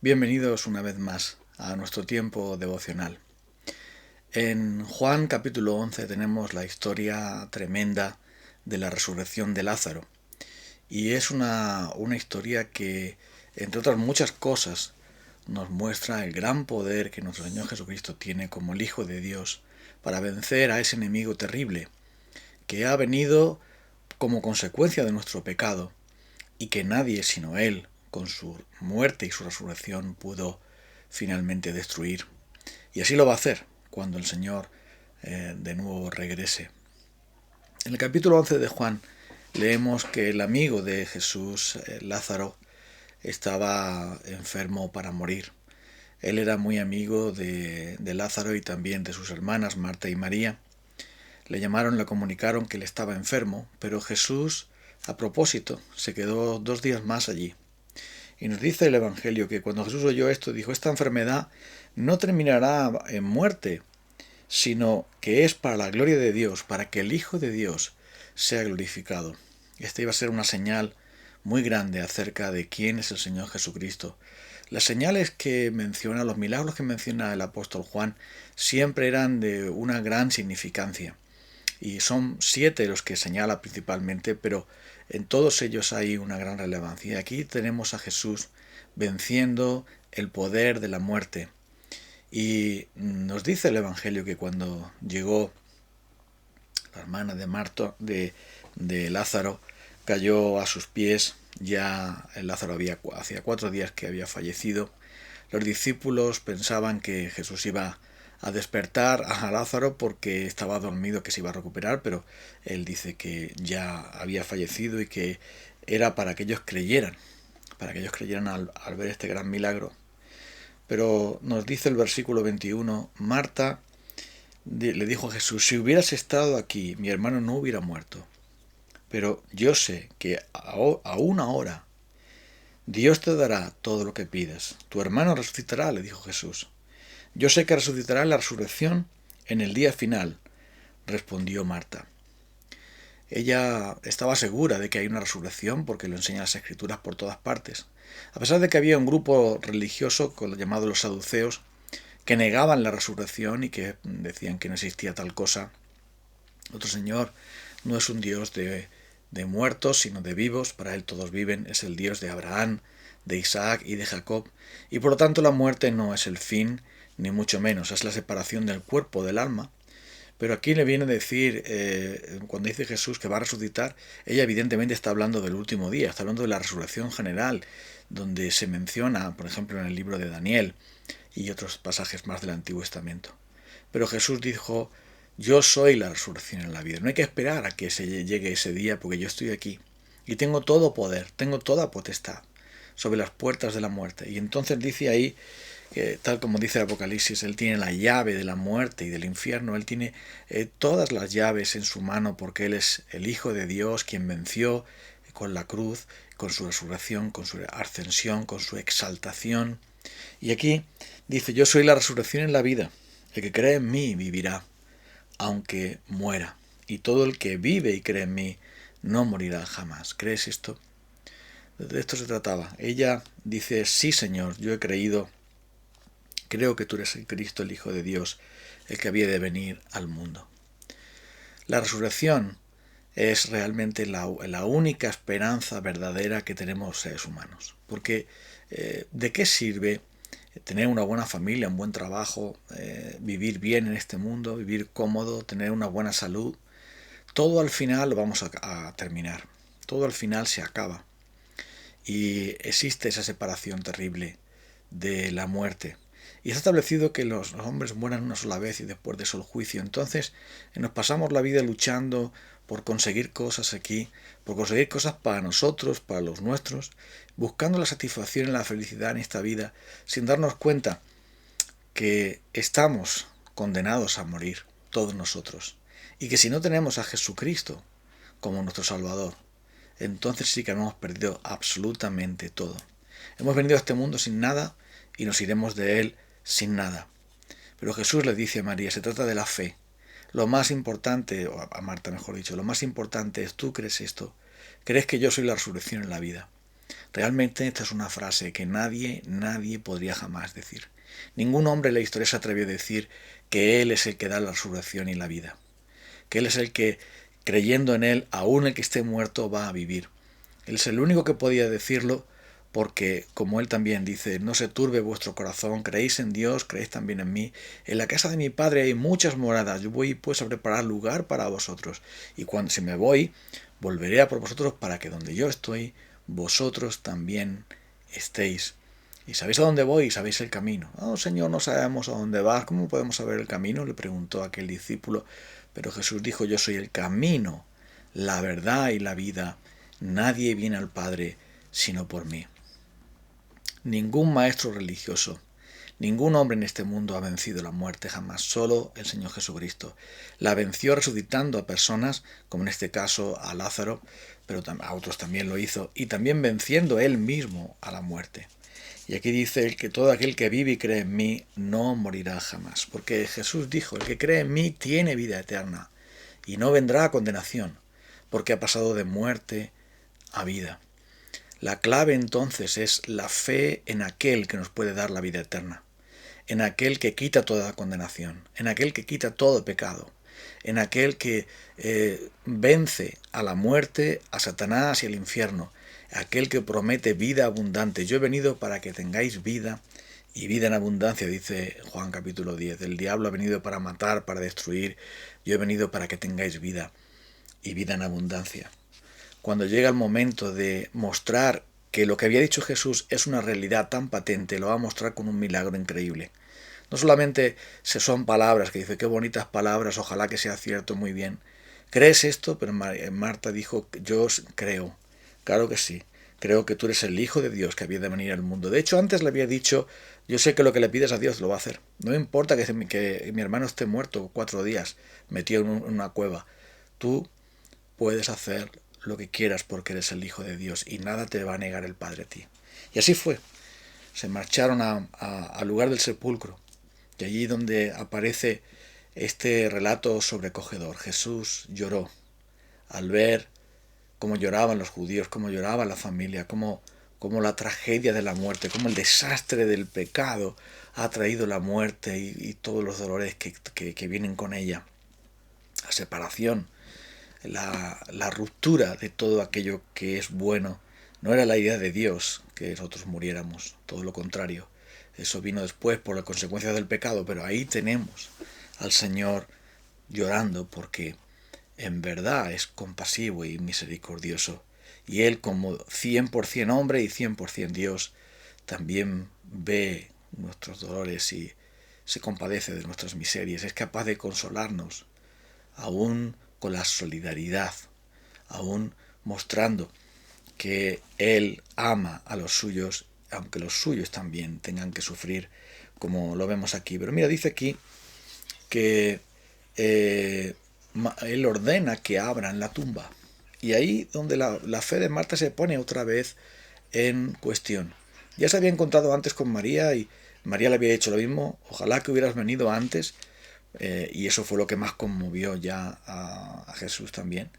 Bienvenidos una vez más a nuestro tiempo devocional. En Juan capítulo 11 tenemos la historia tremenda de la resurrección de Lázaro. Y es una historia que, entre otras muchas cosas, nos muestra el gran poder que nuestro Señor Jesucristo tiene como el Hijo de Dios para vencer a ese enemigo terrible que ha venido como consecuencia de nuestro pecado y que nadie sino Él, con su muerte y su resurrección, pudo finalmente destruir. Y así lo va a hacer cuando el Señor de nuevo regrese. En el capítulo 11 de Juan leemos que el amigo de Jesús, Lázaro, estaba enfermo para morir. Él era muy amigo de Lázaro y también de sus hermanas Marta y María. Le llamaron, le comunicaron que él estaba enfermo, pero Jesús, a propósito, se quedó 2 días más allí. Y nos dice el Evangelio que cuando Jesús oyó esto, dijo: esta enfermedad no terminará en muerte, sino que es para la gloria de Dios, para que el Hijo de Dios sea glorificado. Esta iba a ser una señal muy grande acerca de quién es el Señor Jesucristo. Las señales que menciona, los milagros que menciona el apóstol Juan, siempre eran de una gran significancia. Y son 7 los que señala principalmente, pero en todos ellos hay una gran relevancia. Y aquí tenemos a Jesús venciendo el poder de la muerte. Y nos dice el Evangelio que cuando llegó la hermana de Marta, de Lázaro, cayó a sus pies. Ya Lázaro hacía 4 días que había fallecido. Los discípulos pensaban que Jesús iba a despertar a Lázaro porque estaba dormido, que se iba a recuperar, pero él dice que ya había fallecido y que era para que ellos creyeran al ver este gran milagro. Pero nos dice el versículo 21, Marta le dijo a Jesús: si hubieras estado aquí, mi hermano no hubiera muerto. Pero yo sé que aún ahora Dios te dará todo lo que pidas. Tu hermano resucitará, le dijo Jesús. Yo sé que resucitará en la resurrección en el día final, respondió Marta. Ella estaba segura de que hay una resurrección porque lo enseñan las Escrituras por todas partes. A pesar de que había un grupo religioso, llamado los saduceos, que negaban la resurrección y que decían que no existía tal cosa. Nuestro Señor no es un Dios de muertos, sino de vivos. Para Él todos viven. Es el Dios de Abraham, de Isaac y de Jacob. Y por lo tanto la muerte no es el fin, ni mucho menos. Es la separación del cuerpo del alma. Pero aquí le viene a decir, cuando dice Jesús que va a resucitar, ella evidentemente está hablando del último día, está hablando de la resurrección general, donde se menciona, por ejemplo, en el libro de Daniel y otros pasajes más del Antiguo Testamento. Pero Jesús dijo: yo soy la resurrección en la vida. No hay que esperar a que se llegue ese día, porque yo estoy aquí y tengo todo poder, tengo toda potestad sobre las puertas de la muerte. Y entonces dice ahí que, tal como dice el Apocalipsis, Él tiene la llave de la muerte y del infierno. Él tiene todas las llaves en su mano, porque Él es el Hijo de Dios, quien venció con la cruz, con su resurrección, con su ascensión, con su exaltación. Y aquí dice: yo soy la resurrección en la vida. El que cree en mí vivirá, aunque muera. Y todo el que vive y cree en mí no morirá jamás. ¿Crees esto? De esto se trataba. Ella dice: sí, Señor, yo he creído. Creo que tú eres el Cristo, el Hijo de Dios, el que había de venir al mundo. La resurrección es realmente la única esperanza verdadera que tenemos seres humanos. Porque ¿de qué sirve tener una buena familia, un buen trabajo, vivir bien en este mundo, vivir cómodo, tener una buena salud? Todo al final lo vamos a terminar. Todo al final se acaba. Y existe esa separación terrible de la muerte. Y está establecido que los hombres mueran una sola vez y después de eso el juicio. Entonces nos pasamos la vida luchando por conseguir cosas aquí, por conseguir cosas para nosotros, para los nuestros, buscando la satisfacción y la felicidad en esta vida, sin darnos cuenta que estamos condenados a morir, todos nosotros. Y que si no tenemos a Jesucristo como nuestro Salvador, entonces sí que hemos perdido absolutamente todo. Hemos venido a este mundo sin nada y nos iremos de él sin nada. Pero Jesús le dice a María: se trata de la fe. Lo más importante, o a Marta mejor dicho, lo más importante es: ¿tú crees esto? ¿Crees que yo soy la resurrección en la vida? Realmente esta es una frase que nadie podría jamás decir. Ningún hombre en la historia se atrevió a decir que Él es el que da la resurrección y la vida. Que Él es el que, creyendo en Él, aún el que esté muerto va a vivir. Él es el único que podía decirlo porque, como Él también dice, no se turbe vuestro corazón, creéis en Dios, creéis también en mí. En la casa de mi Padre hay muchas moradas, yo voy pues a preparar lugar para vosotros. Y cuando si me voy, volveré a por vosotros para que donde yo estoy, vosotros también estéis. ¿Y sabéis a dónde voy? ¿Sabéis el camino? Oh, Señor, no sabemos a dónde vas. ¿Cómo podemos saber el camino? Le preguntó aquel discípulo. Pero Jesús dijo, yo soy el camino, la verdad y la vida. Nadie viene al Padre sino por mí. Ningún maestro religioso, ningún hombre en este mundo ha vencido la muerte jamás, solo el Señor Jesucristo. La venció resucitando a personas, como en este caso a Lázaro, pero a otros también lo hizo, y también venciendo él mismo a la muerte. Y aquí dice que todo aquel que vive y cree en mí no morirá jamás, porque Jesús dijo, el que cree en mí tiene vida eterna, y no vendrá a condenación, porque ha pasado de muerte a vida. La clave entonces es la fe en aquel que nos puede dar la vida eterna, en aquel que quita toda condenación, en aquel que quita todo pecado, en aquel que vence a la muerte, a Satanás y al infierno, aquel que promete vida abundante. Yo he venido para que tengáis vida y vida en abundancia, dice Juan capítulo 10. El diablo ha venido para matar, para destruir. Yo he venido para que tengáis vida y vida en abundancia. Cuando llega el momento de mostrar que lo que había dicho Jesús es una realidad tan patente, lo va a mostrar con un milagro increíble. No solamente se son palabras, que dice, qué bonitas palabras, ojalá que sea cierto, muy bien. ¿Crees esto? Pero Marta dijo, yo creo, claro que sí, creo que tú eres el Hijo de Dios que había de venir al mundo. De hecho, antes le había dicho, yo sé que lo que le pides a Dios lo va a hacer. No importa que mi hermano esté muerto 4 días, metido en una cueva. Tú puedes hacer lo que quieras porque eres el Hijo de Dios y nada te va a negar el Padre a ti. Y así fue. Se marcharon al lugar del sepulcro. Y allí donde aparece este relato sobrecogedor. Jesús lloró al ver cómo lloraban los judíos, cómo lloraba la familia, cómo la tragedia de la muerte, cómo el desastre del pecado ha traído la muerte y todos los dolores que vienen con ella. La separación, la ruptura de todo aquello que es bueno. No era la idea de Dios que nosotros muriéramos, todo lo contrario. Eso vino después por las consecuencias del pecado, pero ahí tenemos al Señor llorando porque en verdad es compasivo y misericordioso. Y Él, como 100% hombre y 100% Dios, también ve nuestros dolores y se compadece de nuestras miserias. Es capaz de consolarnos, aún con la solidaridad, aún mostrando que Él ama a los suyos, aunque los suyos también tengan que sufrir, como lo vemos aquí. Pero mira, dice aquí que Él ordena que abran la tumba. Y ahí donde la fe de Marta se pone otra vez en cuestión. Ya se había encontrado antes con María y María le había dicho lo mismo, ojalá que hubieras venido antes, y eso fue lo que más conmovió ya a Jesús también.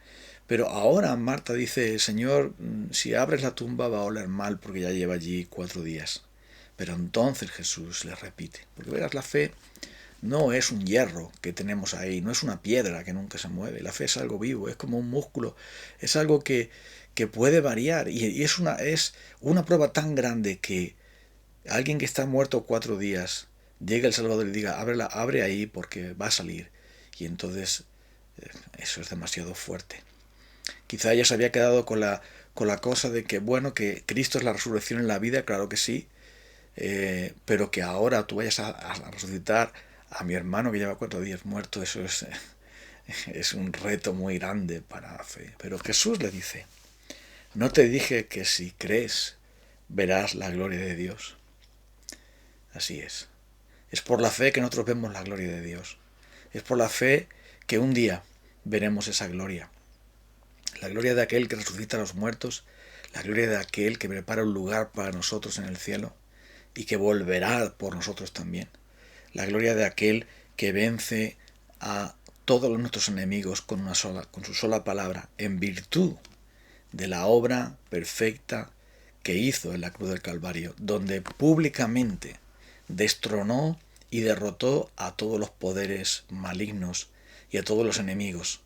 Pero ahora Marta dice, Señor, si abres la tumba va a oler mal porque ya lleva allí 4 días. Pero entonces Jesús le repite, porque verás, la fe no es un hierro que tenemos ahí, no es una piedra que nunca se mueve. La fe es algo vivo, es como un músculo, es algo que puede variar y es una prueba tan grande que alguien que está muerto 4 días llega el Salvador y diga, abre ahí porque va a salir. Y entonces eso es demasiado fuerte. Quizá ella se había quedado con la cosa de que, bueno, que Cristo es la resurrección en la vida, claro que sí, pero que ahora tú vayas a resucitar a mi hermano que lleva 4 días muerto, eso es un reto muy grande para la fe. Pero Jesús le dice, no te dije que si crees verás la gloria de Dios. Así es. Es por la fe que nosotros vemos la gloria de Dios. Es por la fe que un día veremos esa gloria. La gloria de aquel que resucita a los muertos, la gloria de aquel que prepara un lugar para nosotros en el cielo y que volverá por nosotros también. La gloria de aquel que vence a todos nuestros enemigos con su sola palabra, en virtud de la obra perfecta que hizo en la cruz del Calvario, donde públicamente destronó y derrotó a todos los poderes malignos y a todos los enemigos.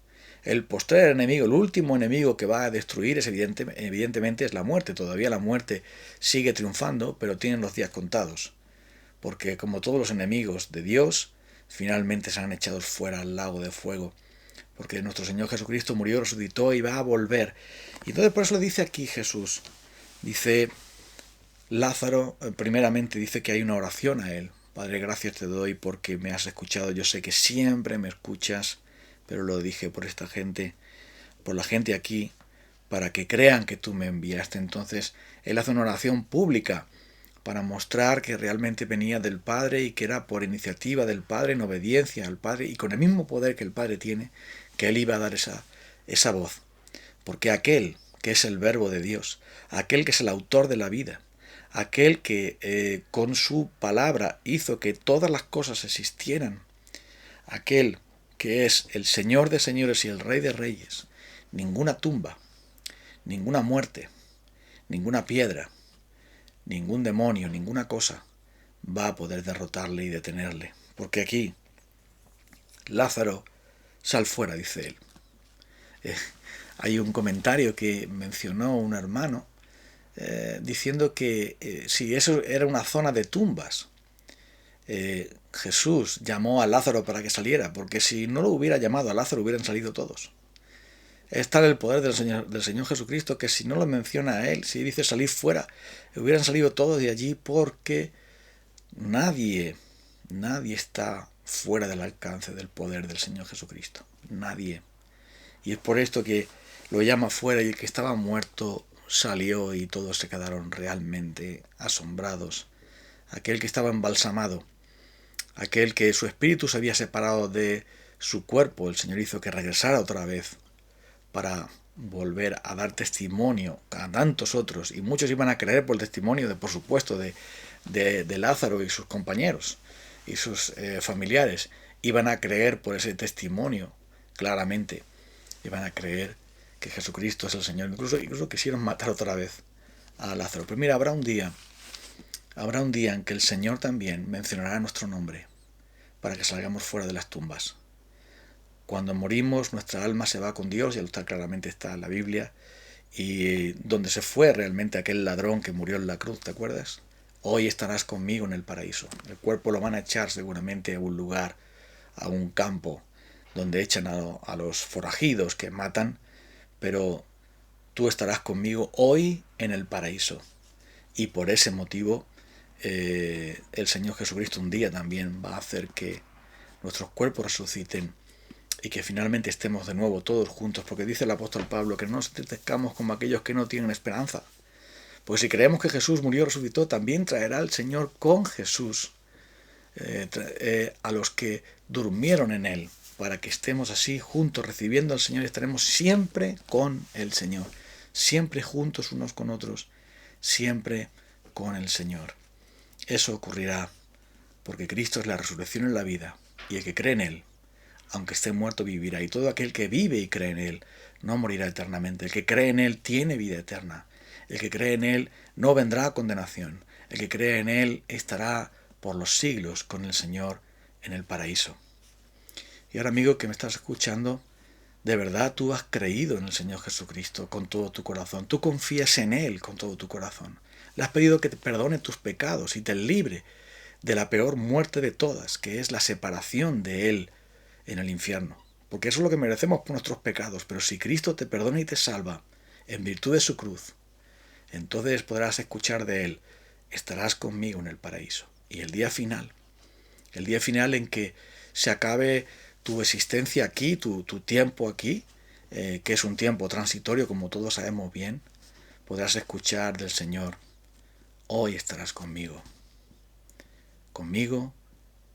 El postrer enemigo, el último enemigo que va a destruir es evidentemente es la muerte. Todavía la muerte sigue triunfando, pero tienen los días contados. Porque como todos los enemigos de Dios, finalmente serán echados fuera al lago de fuego. Porque nuestro Señor Jesucristo murió, resucitó y va a volver. Y entonces por eso le dice aquí Jesús. Dice Lázaro, primeramente dice que hay una oración a él. Padre, gracias te doy porque me has escuchado. Yo sé que siempre me escuchas, pero lo dije por esta gente, por la gente aquí, para que crean que tú me enviaste. Entonces, él hace una oración pública para mostrar que realmente venía del Padre y que era por iniciativa del Padre, en obediencia al Padre y con el mismo poder que el Padre tiene, que él iba a dar esa voz. Porque aquel que es el Verbo de Dios, aquel que es el autor de la vida, aquel que con su palabra hizo que todas las cosas existieran, aquel que es el Señor de señores y el Rey de reyes, ninguna tumba, ninguna muerte, ninguna piedra, ningún demonio, ninguna cosa va a poder derrotarle y detenerle. Porque aquí, Lázaro, sal fuera, dice él. Hay un comentario que mencionó un hermano diciendo que si eso era una zona de tumbas, Jesús llamó a Lázaro para que saliera, porque si no lo hubiera llamado a Lázaro hubieran salido todos. Es tal el poder del Señor Jesucristo que si no lo menciona a él, si dice salir fuera, hubieran salido todos de allí porque nadie está fuera del alcance del poder del Señor Jesucristo. Nadie. Y es por esto que lo llama fuera y el que estaba muerto salió y todos se quedaron realmente asombrados. Aquel que estaba embalsamado, aquel que su espíritu se había separado de su cuerpo, el Señor hizo que regresara otra vez para volver a dar testimonio a tantos otros, y muchos iban a creer por el testimonio de, por supuesto, de Lázaro y sus compañeros y sus familiares, iban a creer por ese testimonio claramente, iban a creer que Jesucristo es el Señor. Incluso quisieron matar otra vez a Lázaro. Pero mira, habrá un día en que el Señor también mencionará nuestro nombre para que salgamos fuera de las tumbas. Cuando morimos, nuestra alma se va con Dios, ya claramente está en la Biblia, y donde se fue realmente aquel ladrón que murió en la cruz, ¿te acuerdas? Hoy estarás conmigo en el paraíso. El cuerpo lo van a echar seguramente a un lugar, a un campo, donde echan a los forajidos que matan, pero tú estarás conmigo hoy en el paraíso. Y por ese motivo, el Señor Jesucristo un día también va a hacer que nuestros cuerpos resuciten y que finalmente estemos de nuevo todos juntos, porque dice el apóstol Pablo que no nos entristezcamos como aquellos que no tienen esperanza. Pues si creemos que Jesús murió y resucitó, también traerá el Señor con Jesús a los que durmieron en él, para que estemos así juntos recibiendo al Señor y estaremos siempre con el Señor, siempre juntos unos con otros, siempre con el Señor. Eso ocurrirá porque Cristo es la resurrección y la vida, y el que cree en él, aunque esté muerto, vivirá. Y todo aquel que vive y cree en él no morirá eternamente. El que cree en él tiene vida eterna. El que cree en él no vendrá a condenación. El que cree en él estará por los siglos con el Señor en el paraíso. Y ahora, amigo que me estás escuchando, de verdad tú has creído en el Señor Jesucristo con todo tu corazón. Tú confías en él con todo tu corazón. Le has pedido que te perdone tus pecados y te libre de la peor muerte de todas, que es la separación de él en el infierno, porque eso es lo que merecemos por nuestros pecados. Pero si Cristo te perdona y te salva en virtud de su cruz, entonces podrás escuchar de él: estarás conmigo en el paraíso. Y el día final en que se acabe tu existencia aquí, tu tiempo aquí, que es un tiempo transitorio como todos sabemos bien, podrás escuchar del Señor: hoy estarás conmigo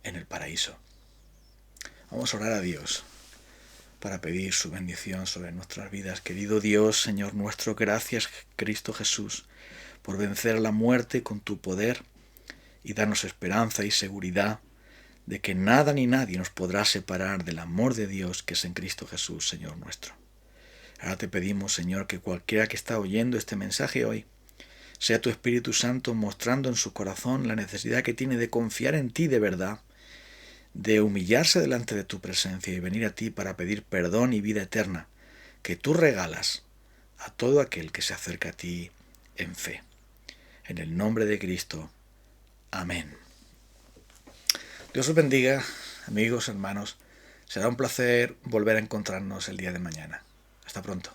en el paraíso. Vamos a orar a Dios para pedir su bendición sobre nuestras vidas. Querido Dios, Señor nuestro, gracias, Cristo Jesús, por vencer la muerte con tu poder y darnos esperanza y seguridad de que nada ni nadie nos podrá separar del amor de Dios que es en Cristo Jesús, Señor nuestro. Ahora te pedimos, Señor, que cualquiera que está oyendo este mensaje hoy Sea tu Espíritu Santo mostrando en su corazón la necesidad que tiene de confiar en ti de verdad, de humillarse delante de tu presencia y venir a ti para pedir perdón y vida eterna, que tú regalas a todo aquel que se acerca a ti en fe. En el nombre de Cristo. Amén. Dios os bendiga, amigos, hermanos. Será un placer volver a encontrarnos el día de mañana. Hasta pronto.